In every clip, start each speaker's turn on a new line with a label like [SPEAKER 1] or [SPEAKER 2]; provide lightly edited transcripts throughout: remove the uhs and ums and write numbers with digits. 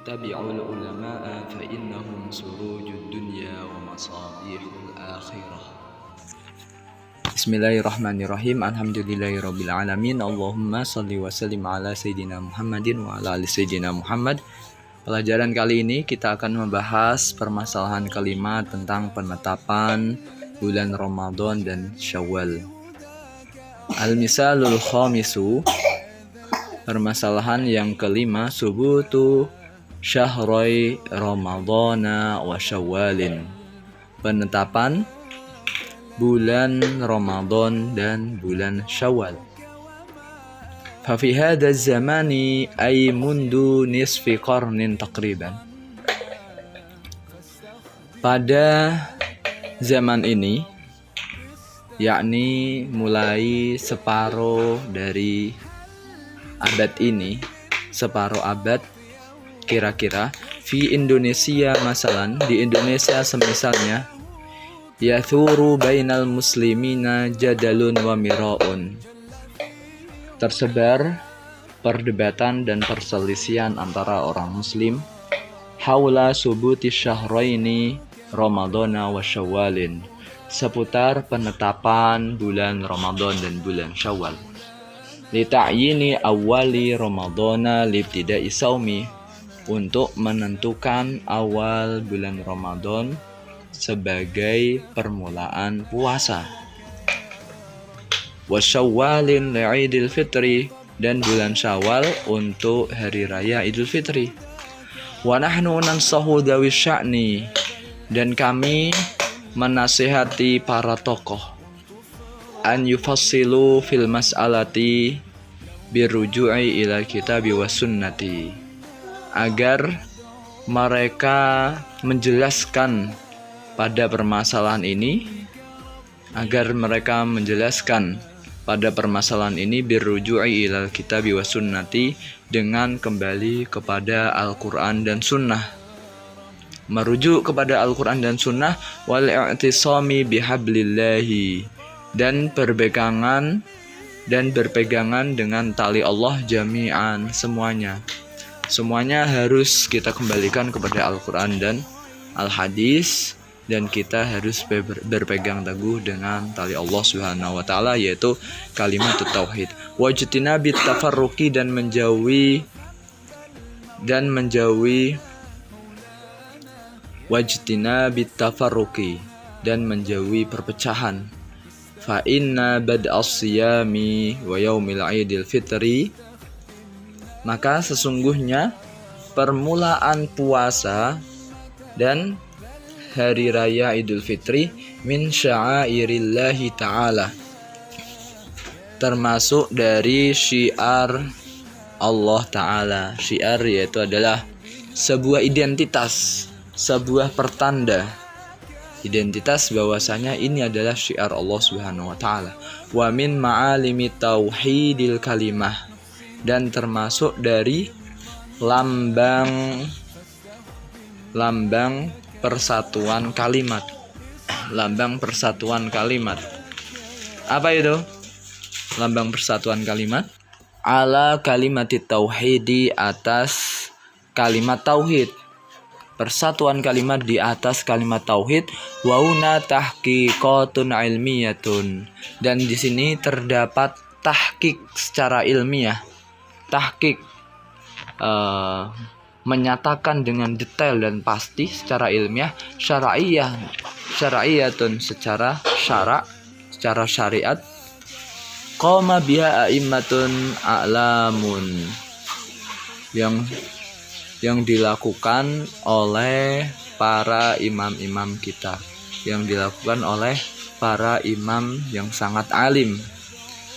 [SPEAKER 1] اتبعوا العلماء فإنهم سروج الدنيا ومصابيح الآخرة. Bismillahirrahmanirrahim. Alhamdulillahirabbil alamin. Allahumma shalli wa sallim ala sayyidina Muhammadin wa ala ali sayyidina Muhammad. Pelajaran kali ini kita akan membahas permasalahan kelima tentang penetapan bulan Ramadan dan Syawal. Al-misalul khamisu, permasalahan yang kelima, subutu syahrai Ramadana wa Syawalin, penetapan bulan Ramadan dan bulan Syawal. Fafi hadha zamani ay mundu nisfi qarnin taqriban, pada zaman ini, yakni mulai separuh dari abad ini, separuh abad kira-kira, fi Indonesia masalan, di Indonesia semisalnya, yathuru bainal muslimina jadalun wa mira'un, tersebar perdebatan dan perselisihan antara orang muslim haula subuti syahraini Ramadana wa Syawalin, seputar penetapan bulan Ramadan dan bulan Syawal. Li ta'yini awali Ramadana libtida'i saumi, untuk menentukan awal bulan Ramadan sebagai permulaan puasa. Wa Syawalin li'idil fitri, dan bulan Syawal untuk hari raya Idul Fitri. Wa nahnu nansahu dawi sya'ni, dan kami menasihati para tokoh, an yufassilu fil mas'alati birruju'i ila kitabi wa sunnati, agar mereka menjelaskan pada permasalahan ini, birruju'i ilal kitabi wa sunnati, dengan kembali kepada Al-Quran dan Sunnah, merujuk kepada Al-Quran dan Sunnah, wal i'tisami bihablillahi, dan berpegangan dengan tali Allah jami'an, semuanya harus kita kembalikan kepada Al-Quran dan Al-Hadis, dan kita harus berpegang teguh dengan tali Allah Subhanahu wa taala, yaitu kalimat tauhid. Wajtinabit tafarruqi, dan menjauhi perpecahan. Fa inna bad'as siyami wa yaumil 'idil fitri, maka sesungguhnya permulaan puasa dan hari raya Idul Fitri min sya'airillahi ta'ala, termasuk dari syiar Allah Ta'ala. Syiar yaitu adalah sebuah identitas, sebuah pertanda identitas bahwasanya ini adalah syiar Allah Subhanahu wa taala. Wa min ma'alimi tauhidil kalimah, dan termasuk dari lambang persatuan kalimat. Apa itu lambang persatuan kalimat? Ala kalimatit tauhidi, atas kalimat tauhid, persatuan kalimat di atas kalimat tauhid. Wauna tahqiqatun ilmiyatun, dan di sini terdapat tahqiq secara ilmiah. Tahqiq menyatakan dengan detail dan pasti secara ilmiah. Syara'iyatun, secara syariat. Qama biha a'immatun a'lamun, yang dilakukan oleh para imam-imam kita, yang dilakukan oleh para imam yang sangat alim.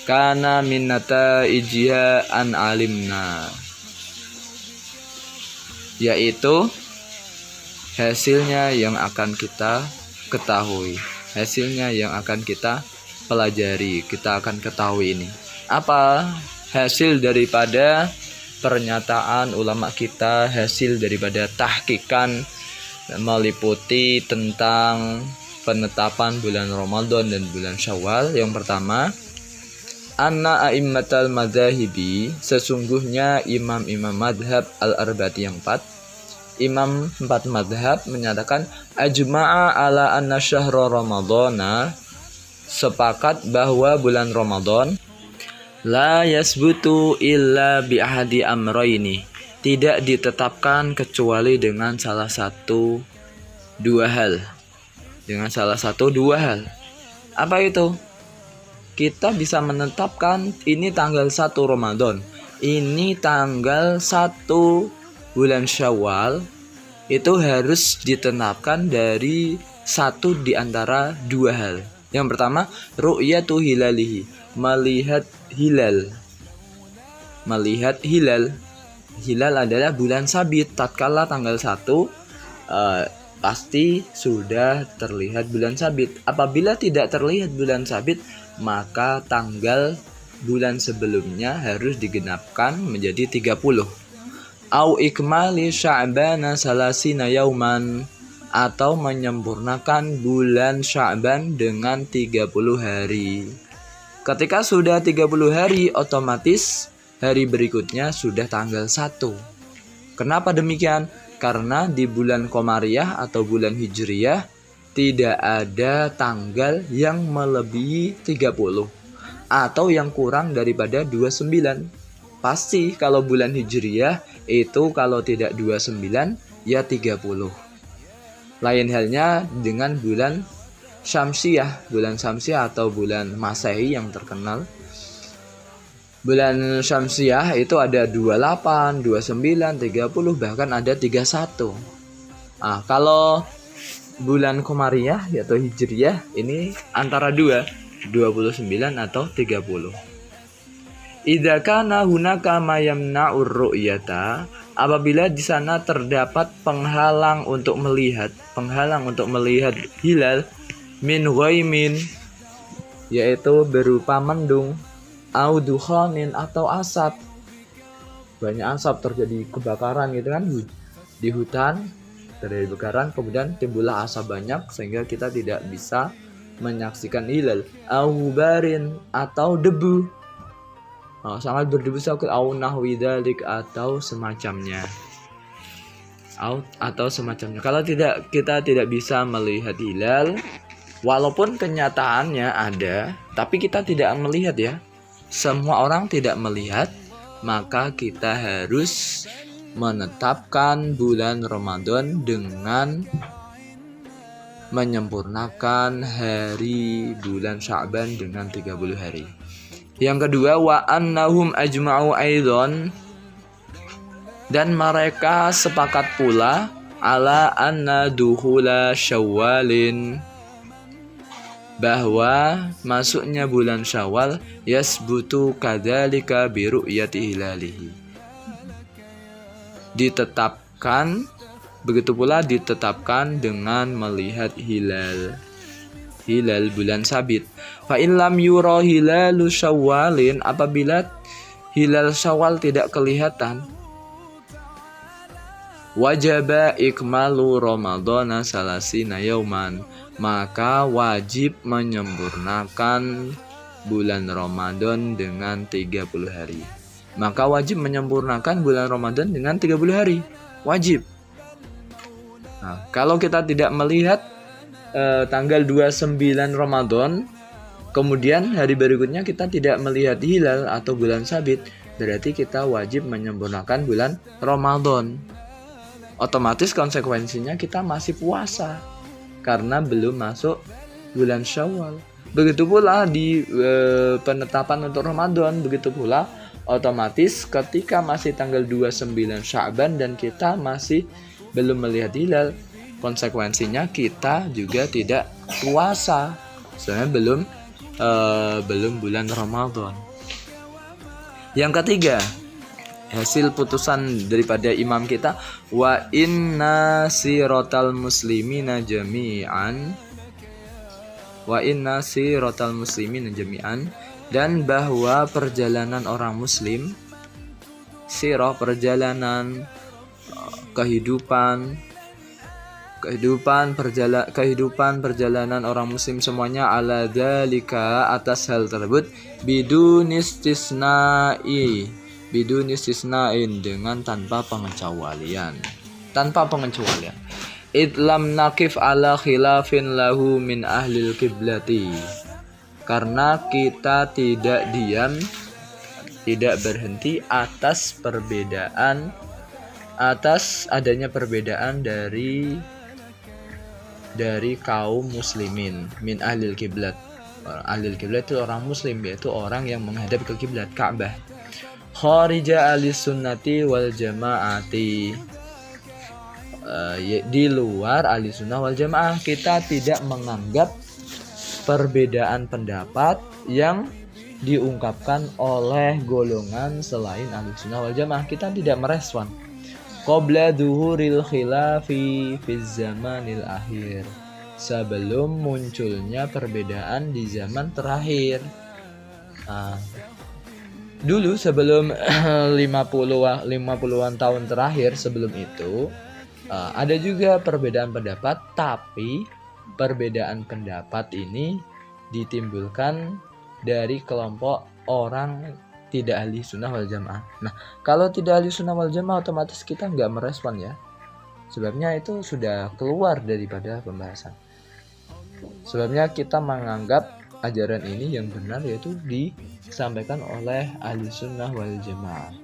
[SPEAKER 1] Kana minnata ijia an alimna, yaitu hasilnya yang akan kita ketahui, hasilnya yang akan kita pelajari, kita akan ketahui ini. Apa hasil daripada pernyataan ulama kita, hasil daripada tahqiqan meliputi tentang penetapan bulan Ramadan dan bulan Syawal? Yang pertama, anna a'immatal madzahibi, sesungguhnya imam-imam madhab al-arba'ati yang 4, Imam 4 madhab menyatakan ajma'a ala anna syahra ramadhana, sepakat bahwa bulan Ramadan la yasbutu illa bi ahadi amrayni, tidak ditetapkan kecuali dengan salah satu dua hal. Apa itu? Kita bisa menetapkan ini tanggal 1 Ramadan, ini tanggal 1 bulan Syawal, itu harus ditetapkan dari satu di antara dua hal. Yang pertama, ru'yatu hilalihi, melihat hilal. Hilal adalah bulan sabit. Tatkala tanggal 1 pasti sudah terlihat bulan sabit. Apabila tidak terlihat bulan sabit, maka tanggal bulan sebelumnya harus digenapkan menjadi 30. Au ikmali sya'bana salasina yauman, atau menyempurnakan bulan Sya'ban dengan 30 hari. Ketika sudah 30 hari, otomatis hari berikutnya sudah tanggal 1. Kenapa demikian? Karena di bulan Qamariyah atau bulan Hijriyah tidak ada tanggal yang melebihi 30 atau yang kurang daripada 29. Pasti kalau bulan Hijriyah itu kalau tidak 29 ya 30. Lain halnya dengan bulan Syamsiyah atau bulan Masehi yang terkenal. Bulan Syamsiyah itu ada 28, 29, 30, bahkan ada 31. Kalau bulan Qamariyah atau Hijriyah ini antara 29 atau 30. Idza kana hunaka ma yamna'ur ru'yata, apabila di sana terdapat penghalang untuk melihat hilal, min ghaimin, yaitu berupa mendung, au dukhanin, atau asap. Banyak asap, terjadi kebakaran gitu kan di hutan, terjadi kebakaran, kemudian timbullah asap banyak sehingga kita tidak bisa menyaksikan hilal. Au barin, atau debu. Sangat berdebu sakit, au nahwi dzalik, atau semacamnya. Kalau kita tidak bisa melihat hilal, walaupun kenyataannya ada, tapi kita tidak melihat ya. Semua orang tidak melihat, maka kita harus menetapkan bulan Ramadan dengan menyempurnakan hari bulan Sya'ban dengan 30 hari. Yang kedua, wa annahum ajma'u aidan, dan mereka sepakat pula ala anna dukhula Syawalin, bahwa masuknya bulan Syawal yasbutu kadzalika bi ru'yati hilalihi. Begitu pula ditetapkan dengan melihat hilal bulan sabit. Fa in lam yura hilalu Syawalin, apabila hilal Syawal tidak kelihatan, wajaba ikmalu Ramadhana salasina yauman, maka wajib menyempurnakan bulan Ramadan dengan 30 hari. Wajib. Kalau kita tidak melihat tanggal 29 Ramadan, kemudian hari berikutnya kita tidak melihat hilal atau bulan sabit, berarti kita wajib menyempurnakan bulan Ramadan. Otomatis konsekuensinya kita masih puasa karena belum masuk bulan Syawal. Begitu pula di penetapan untuk Ramadan, begitu pula otomatis ketika masih tanggal 29 Sya'ban dan kita masih belum melihat hilal, konsekuensinya kita juga tidak puasa, soalnya belum bulan Ramadan. Yang ketiga, hasil putusan daripada imam kita, wa inna siratal muslimina jami'an, dan bahwa perjalanan orang muslim, sirah, perjalanan perjalanan orang muslim semuanya, ala dzalika, atas hal tersebut, bidun istisnain, dengan tanpa pengecualian. tanpa pengecualian. Idlam nakif ala khilafin lahu min ahlil kiblati. Karena kita tidak diam, tidak berhenti atas adanya perbedaan dari kaum muslimin min ahlil kiblat. Ahlil kiblat itu orang muslim, yaitu orang yang menghadap ke kiblat Ka'bah. Kharija ahlis sunnati wal jamaati. Di luar ahli sunnah wal jamaah, kita tidak menganggap perbedaan pendapat yang diungkapkan oleh golongan selain ahli sunnah wal jamaah. Kita tidak merespon qabla dhuhuril khilafi fi zamanil akhir, sebelum munculnya perbedaan di zaman terakhir. Dulu sebelum 50-an tahun terakhir sebelum itu ada juga perbedaan pendapat, tapi perbedaan pendapat ini ditimbulkan dari kelompok orang tidak ahli sunnah wal jamaah. Nah, kalau tidak ahli sunnah wal jamaah otomatis kita nggak merespon ya. Sebabnya itu sudah keluar daripada pembahasan. Sebabnya kita menganggap ajaran ini yang benar, yaitu disampaikan oleh ahli sunnah wal jamaah.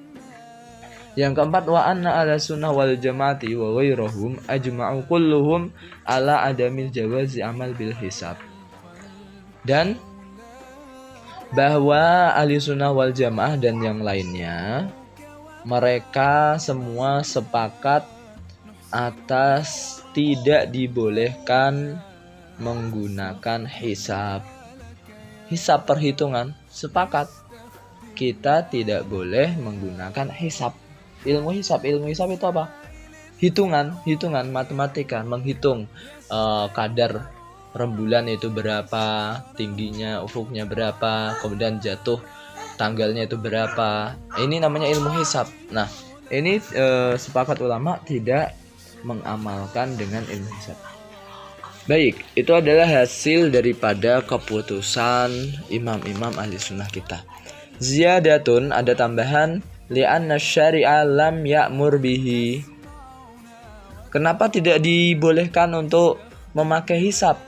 [SPEAKER 1] Yang keempat, wa anna ala sunnah wal jamaati wa ghairahum ajma'u kulluhum ala adamil jawazi amal bil hisab. Dan bahwa ahli sunnah wal jamaah dan yang lainnya, mereka semua sepakat atas tidak dibolehkan menggunakan hisab perhitungan. Sepakat kita tidak boleh menggunakan hisab. Ilmu hisab itu apa? Hitungan matematika, menghitung kadar rembulan itu berapa, tingginya, ufuknya berapa, kemudian jatuh tanggalnya itu berapa. Ini namanya ilmu hisab. Nah, ini sepakat ulama tidak mengamalkan dengan ilmu hisab. Baik, itu adalah hasil daripada keputusan imam-imam ahli sunnah kita. Ziyadatun, ada tambahan, li'anna syari'a lam ya'mur bihi. Kenapa tidak dibolehkan untuk memakai hisab?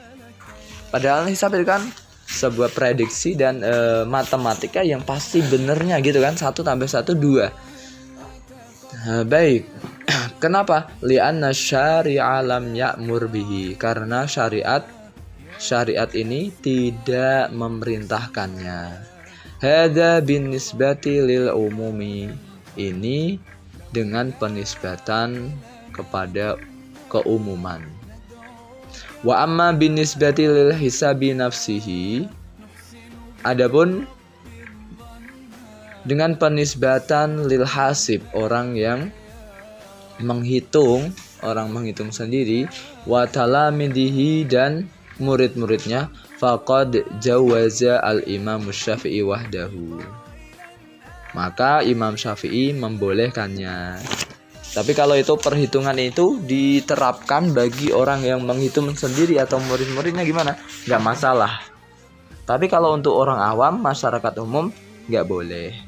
[SPEAKER 1] Padahal hisab itu kan sebuah prediksi dan matematika yang pasti benernya gitu kan, 1 tambah 1 2. Baik. Kenapa? Li'anna syari'a lam ya'mur bihi. Karena syariat ini tidak memerintahkannya. Hadza binisbati lil umumi. Ini dengan penisbatan kepada keumuman. Wa amma binisbati lil hisabi nafsihi. Adapun dengan penisbatan lil hasib, orang yang menghitung sendiri, wa talamidihi, dan murid-muridnya, faqad jawaza al-imam Syafi'i wahdahu. Maka Imam Syafi'i membolehkannya. Tapi kalau itu perhitungan itu diterapkan bagi orang yang menghitung sendiri atau murid-muridnya gimana? Nggak masalah. Tapi kalau untuk orang awam, masyarakat umum, nggak boleh.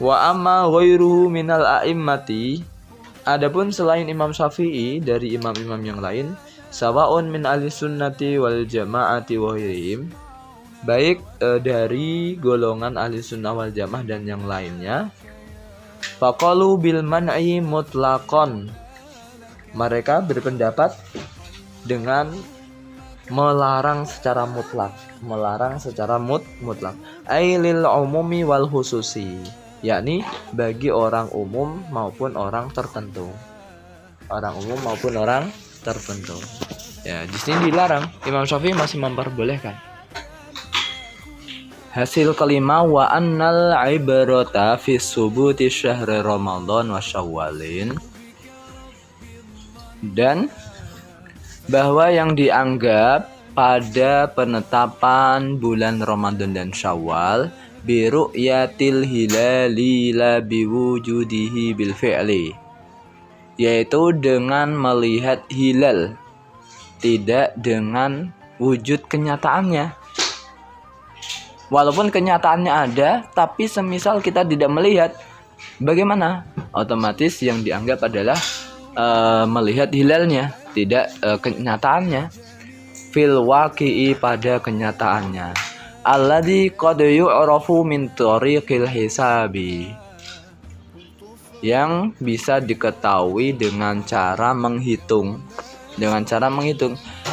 [SPEAKER 1] Wa amma ghairuhu minal a'immati. Adapun selain Imam Syafi'i dari imam-imam yang lain, sawaun min ahli sunnati wal jama'ati wa ghairihim, baik dari golongan ahli sunnah wal jamaah dan yang lainnya, faqalu bil man'i mutlaqan. Mereka berpendapat dengan melarang secara mutlak, ai lil umumi wal khususi, yakni bagi orang umum maupun orang tertentu. Ya, di sini dilarang. Imam Syafi'i masih memperbolehkan. Hasil kelima, wa annal ibrata fi subuti syahri Ramadan wa Syawalin. Dan bahwa yang dianggap pada penetapan bulan Ramadan dan Syawal bi ru'yatil hilali la biwujudihi bil fi'li, yaitu dengan melihat hilal, tidak dengan wujud kenyataannya. Walaupun kenyataannya ada, tapi semisal kita tidak melihat, bagaimana? Otomatis yang dianggap adalah melihat hilalnya, tidak kenyataannya. Fil waqi'i, pada kenyataannya. Alladzi qad yu'rafu min tariqil hisabi, yang bisa diketahui dengan cara menghitung.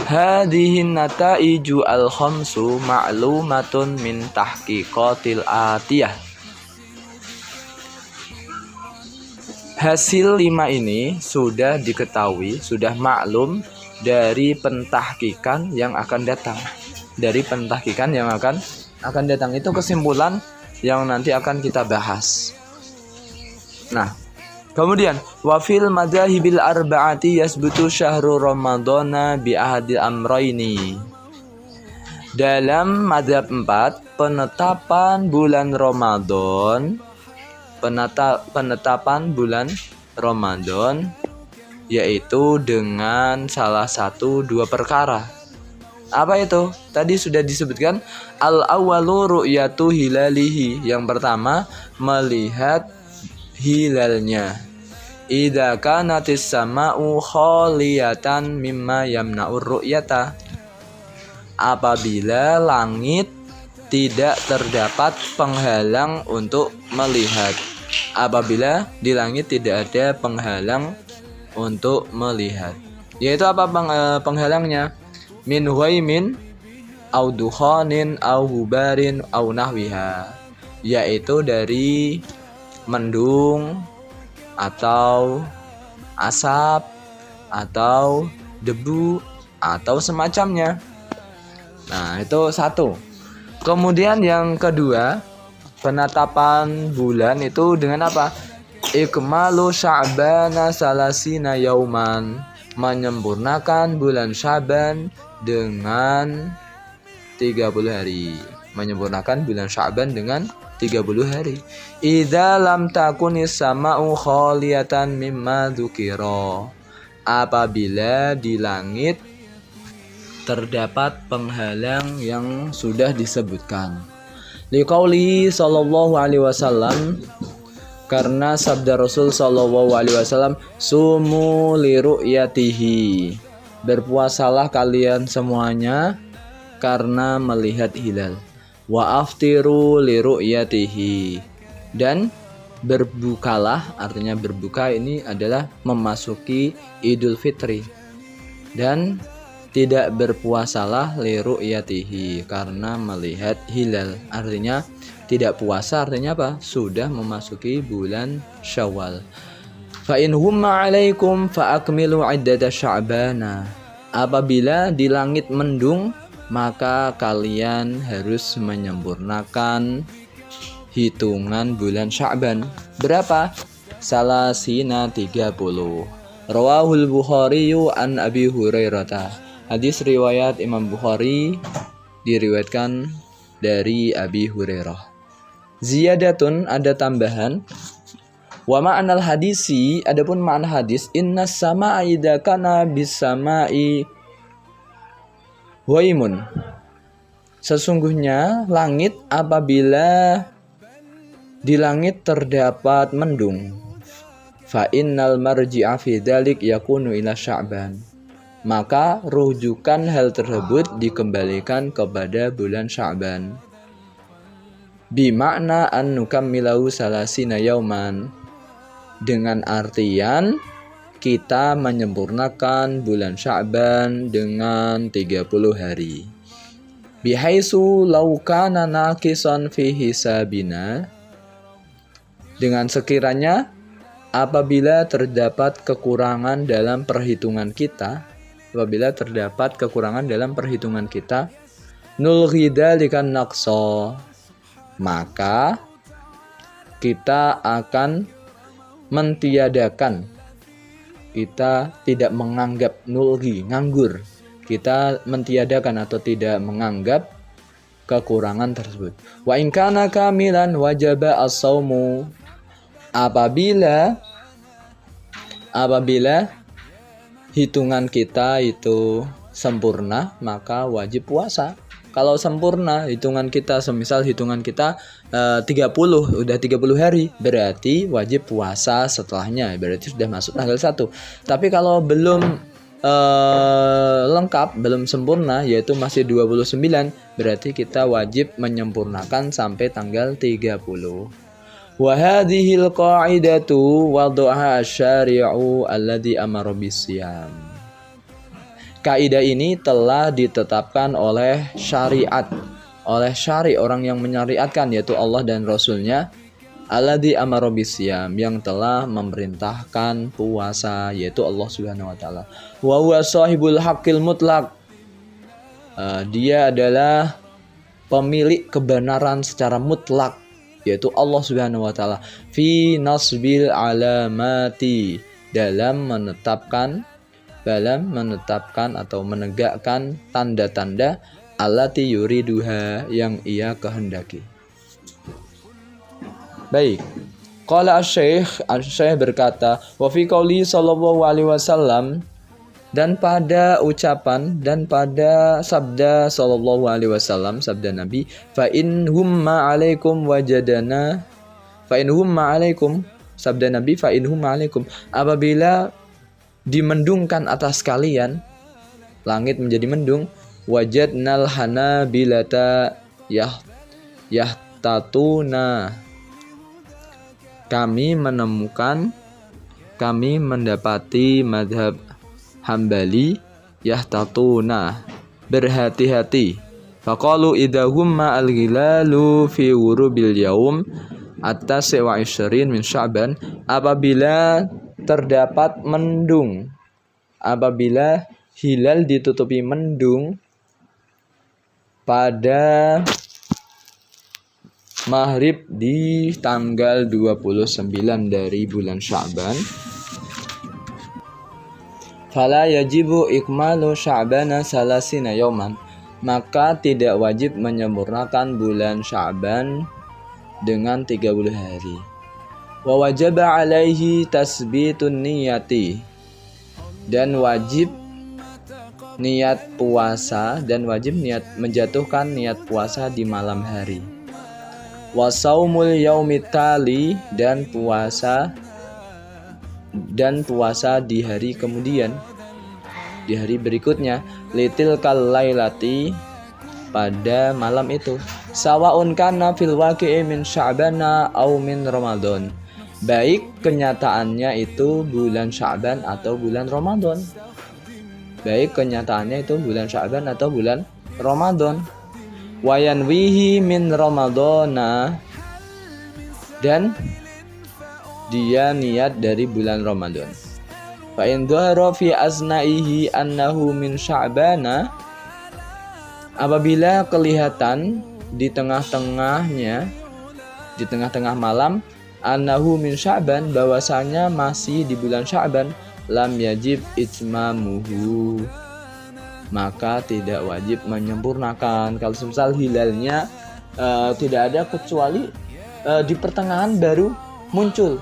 [SPEAKER 1] Hadhihin nataiju al-khamsu ma'lumatun min tahqiqatil atiyah. Hasil 5 ini sudah diketahui, sudah maklum dari pentahkikan yang akan datang. Itu kesimpulan yang nanti akan kita bahas. Nah, kemudian wafil madzahibil arba'ati yasbutu syahru ramadhana bi ahadil amrayni. Dalam mazhab 4, penetapan bulan Ramadan yaitu dengan salah satu 2 perkara. Apa itu? Tadi sudah disebutkan, al-awwalu ru'yatu hilalihi. Yang pertama, melihat hilalnya. Idza kanatis sama'u khaliyatan mimma yamna'ur ru'yata. Apabila langit tidak terdapat penghalang untuk melihat. Apabila di langit tidak ada penghalang untuk melihat. Yaitu apa penghalangnya? Min ghaimin au dukhanin au hubarin au nahwiha. Yaitu dari mendung atau asap atau debu atau semacamnya. Nah, itu satu. Kemudian yang kedua, penetapan bulan itu dengan apa? Ikmalu Sya'bana salasina yauman, menyempurnakan bulan Sya'ban dengan 30 hari. Idza lam takunis sama'u khaliyatan mimma dzukira. Apabila di langit terdapat penghalang yang sudah disebutkan. Liqauli sallallahu alaihi wasallam, karena sabda Rasul sallallahu alaihi wasallam, sumu li ru'yatihi, berpuasalah kalian semuanya karena melihat hilal. Wa aftiru li ru'yatihi, dan berbukalah, artinya berbuka ini adalah memasuki Idul Fitri, dan tidak berpuasalah li ru'yatihi, karena melihat hilal. Artinya tidak puasa, artinya apa? Sudah memasuki bulan Syawal. Fa in humma 'alaikum fa akmilu 'iddata Sya'bana. Apabila di langit mendung, maka kalian harus menyempurnakan hitungan bulan Sya'ban. Berapa? Salasina 30. Rawahul Bukhari an Abi Hurairah. Hadis riwayat Imam Bukhari, diriwayatkan dari Abi Hurairah. Ziyadatun, ada tambahan. Wa ma'anal hadisi, adapun makna hadis, innas sama'a idza kana bis sama'i waimun. Sesungguhnya langit apabila di langit terdapat mendung, fa innal marji'a fi dzalik yakunu ila Sya'ban, maka rujukan hal tersebut dikembalikan kepada bulan Sya'ban. Bimakna an nukammilahu salasina yauman, dengan artian kita menyempurnakan bulan Sya'ban dengan 30 hari. Bihaisu law kana naqisan fi hisabina, dengan sekiranya apabila terdapat kekurangan dalam perhitungan kita, nulghi dzalikan naqsa, maka kita akan mentiadakan, kita tidak menganggap, nulghi nganggur, kita mentiadakan atau tidak menganggap kekurangan tersebut. Wa in kana kamilan wajaba as-saumu, apabila hitungan kita itu sempurna, maka wajib puasa. Kalau sempurna hitungan kita, semisal hitungan kita 30, udah 30 hari, berarti wajib puasa setelahnya, berarti sudah masuk tanggal 1. Tapi kalau belum lengkap, belum sempurna, yaitu masih 29, berarti kita wajib menyempurnakan sampai tanggal 30. Wa hadhil qa'idatu wada'aha asy-syari'u alladzi amara bis-syiyam. Kaidah ini telah ditetapkan oleh syariat, oleh orang yang menyariatkan, yaitu Allah dan Rasulnya, alladzi amara bisyam, yang telah memerintahkan puasa, yaitu Allah Subhanahu wa taala. Wa huwa sahibul haqqil mutlaq. Dia adalah pemilik kebenaran secara mutlak, yaitu Allah Subhanahu wa taala, fi nasbil alamati, dalam menetapkan atau menegakkan tanda-tanda allati yuriduha, yang ia kehendaki. Baik. Qala asy-syekh berkata, wa fi qouli sallallahu alaihi wasallam, dan pada ucapan dan pada sabda sallallahu alaihi wasallam, sabda Nabi, fa in humma alaikum wajadana, fa in humma alaikum, sabda Nabi, fa in humma alaikum, apabila dimendungkan atas kalian, langit menjadi mendung, wajadnal hanabilata yahtatuna, kami mendapati madhab Hambali yahtatuna, berhati-hati. Faqalu idahum ma'al ghilalu fi wurubil yaum at-tasi' wa 20 min Sya'ban, apabila terdapat mendung, apabila hilal ditutupi mendung pada maghrib di tanggal 29 dari bulan Sya'ban, fala yajibu ikmalu Sya'bana salasina yauman, maka tidak wajib menyempurnakan bulan Sya'ban dengan 30 hari. Wa wajaba alaihi tasbitun niyati, dan wajib niat puasa, dan wajib menjatuhkan niat puasa di malam hari. Wa saumul yaumit tali, dan puasa di hari kemudian, di hari berikutnya, litil kalailati, pada malam itu, sawaun kana fil waqi'i min Sya'bana au min Ramadan, baik kenyataannya itu bulan Sya'ban atau bulan Ramadan, baik kenyataannya itu bulan Sya'ban atau bulan Ramadan. Wayanwihi min Ramadana, dan dia niat dari bulan Ramadan. Fa in dhahara fi aznaihi annahu min Sya'bana, apabila kelihatan di tengah-tengahnya, di tengah-tengah malam, annahu min Sya'ban, bahwasanya masih di bulan Sya'ban, lam yajib itmamuhu, maka tidak wajib menyempurnakan. Kalau misal hilalnya tidak ada kecuali di pertengahan baru muncul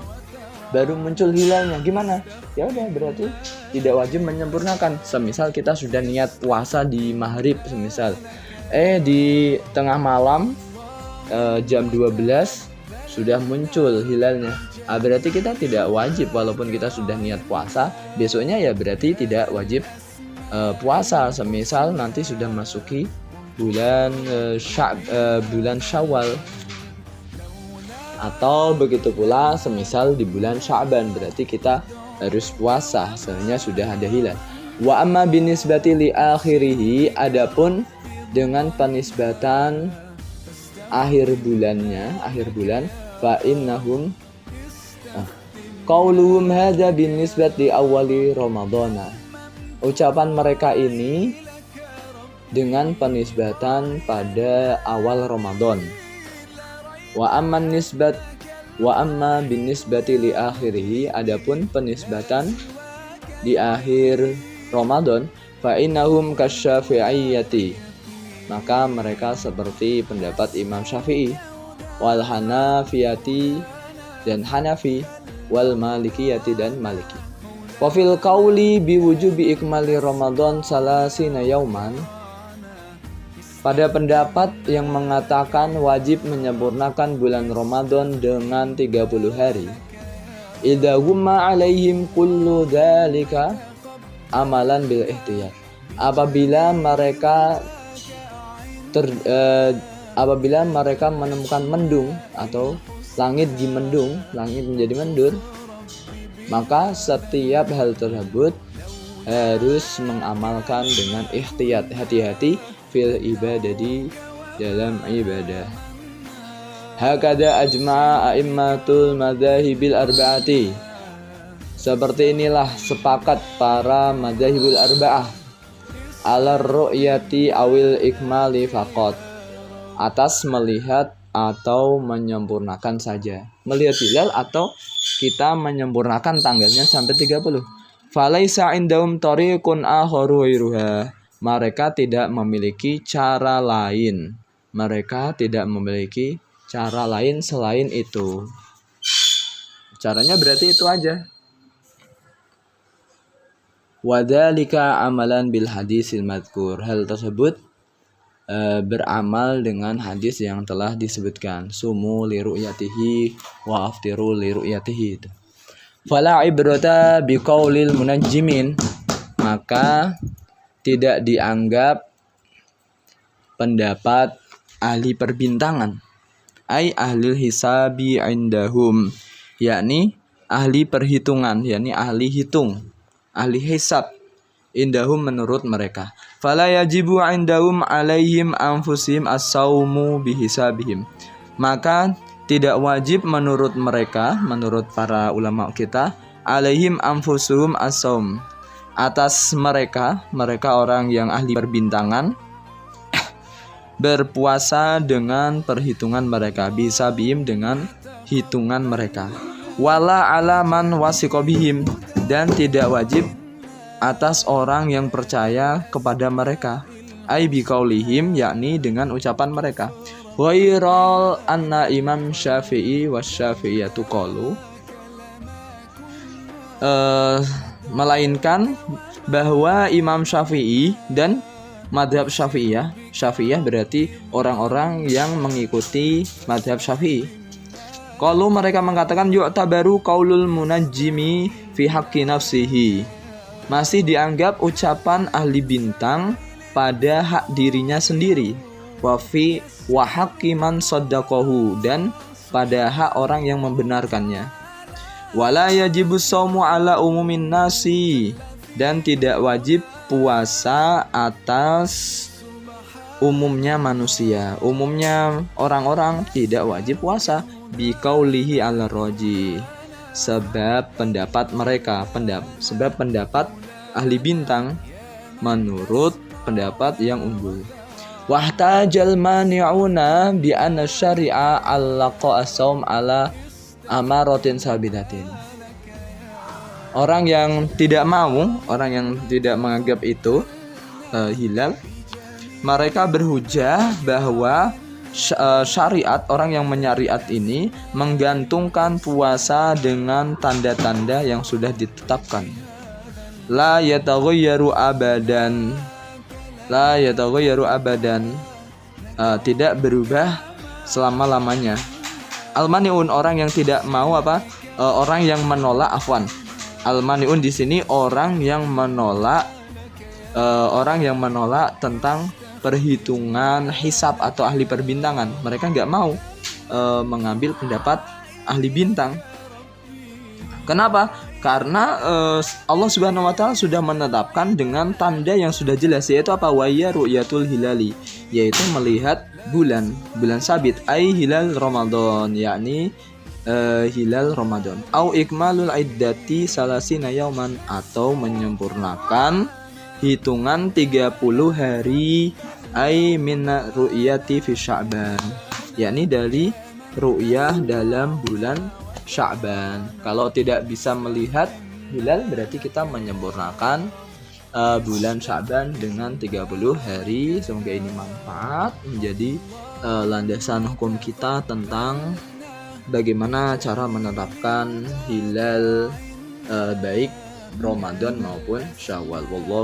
[SPEAKER 1] hilalnya, gimana? Ya udah, berarti tidak wajib menyempurnakan. Semisal kita sudah niat puasa di maghrib, semisal di tengah malam jam 12 sudah muncul hilalnya, berarti kita tidak wajib, walaupun kita sudah niat puasa besoknya, ya berarti tidak wajib puasa. Semisal nanti sudah masuki bulan Syawal, atau begitu pula semisal di bulan Sya'ban, berarti kita harus puasa, sebenarnya sudah ada hilal. Wa amma binisbati li akhirihi, adapun dengan penisbatan akhir bulan, fa innahum qauluhum hadza binisbati awali Ramadana, ucapan mereka ini dengan penisbatan pada awal Ramadan. Wa amma binisbati li akhirihi, adapun penisbatan di akhir Ramadan, fa innahum kasyafi'iyati, maka mereka seperti pendapat Imam Syafi'i, wal Hanafiyati, dan Hanafi, wal Malikiyati, dan Maliki. Wa fil qauli bi wujubi ikmali Ramadan salasina yauman, Pada pendapat yang mengatakan wajib menyempurnakan bulan Ramadan dengan 30 hari, idza humma alaihim kullu dzalika amalan bil ihtiyat. Apabila mereka menemukan mendung atau langit dimendung, langit menjadi mendur, maka setiap hal tersebut harus mengamalkan dengan ihtiyat, hati-hati fil ibadah, di dalam ibadah. Hakada ajma'a a'immatul madzahibil arba'ati. Seperti inilah sepakat para madzhabul arba'ah ala ru'yati awil ikmali faqat, atas melihat atau menyempurnakan saja. Melihat hilal atau kita menyempurnakan tanggalnya sampai 30. Falaisa indahum tariqun akharu ghairuha. Mereka tidak memiliki cara lain. Mereka tidak memiliki cara lain selain itu. Caranya berarti itu aja. Wadzalika amalan bil hadisil madzkur. Hal tersebut beramal dengan hadis yang telah disebutkan. Sumu li ru'yatihi wa aftiru li ru'yatihi. Fala ibrata biqaulil munajjimin. Maka tidak dianggap pendapat ahli perbintangan, ai ahli hisabi indahum, yakni ahli perhitungan, yakni ahli hitung, ahli hisab, indahum menurut mereka. Fala yajibu indahum alaihim anfusihim as-saumu bihisabihim. Maka tidak wajib menurut mereka, menurut para ulama kita, alaihim anfusuhum as-saum, atas mereka orang yang ahli perbintangan, berpuasa dengan perhitungan mereka, bisa bihim dengan hitungan mereka. Wala alaman wasiqobihim, dan tidak wajib atas orang yang percaya kepada mereka, ai biqaulihim, yakni dengan ucapan mereka. Ghairal anna Imam Syafi'i wasyafi'iyatu qalu, melainkan bahwa Imam Syafi'i dan madhab Syafi'iyah berarti orang-orang yang mengikuti madhab Syafi'i. Kalau mereka mengatakan yu'tabaru qaulul munajjimi fi haqqi nafsihi, masih dianggap ucapan ahli bintang pada hak dirinya sendiri. Wa fi wa haqqi man saddaqahu, dan pada hak orang yang membenarkannya. Wala yajibus shaumu ala umumin nasi, dan tidak wajib puasa atas umumnya manusia, umumnya orang-orang tidak wajib puasa. Biqaulihi ala roji, sebab pendapat mereka, sebab pendapat ahli bintang menurut pendapat yang unggul. Wahtajal mani'una bi anna syari'a allaqa as-saum ala amaratin sabidatin. Orang yang tidak mau, orang yang tidak menganggap itu hilal, mereka berhujah bahwa syariat, orang yang menyariat ini menggantungkan puasa dengan tanda-tanda yang sudah ditetapkan. La yataghayyaru abadan, la yataghayyaru abadan, tidak berubah selama-lamanya. Al-mani'un, orang yang tidak mau orang yang menolak, afwan. Al-mani'un di sini orang yang menolak tentang perhitungan hisab atau ahli perbintangan. Mereka nggak mau mengambil pendapat ahli bintang. Kenapa? Karena Allah Subhanahu wa taala sudah menetapkan dengan tanda yang sudah jelas, yaitu apa? Waya ru'yatul hilali, yaitu melihat bulan sabit, ai hilal Ramadan, yakni hilal Ramadan. Au ikmalul iddati salasina yauman, atau menyempurnakan hitungan 30 hari, ai min ru'yati fi Sya'ban, yakni dari ru'yah dalam bulan Sya'ban. Kalau tidak bisa melihat hilal, berarti kita menyempurnakan bulan Sya'ban dengan 30 hari. Semoga ini manfaat, menjadi landasan hukum kita tentang bagaimana cara menetapkan hilal baik Ramadan maupun Syawal. Wallahu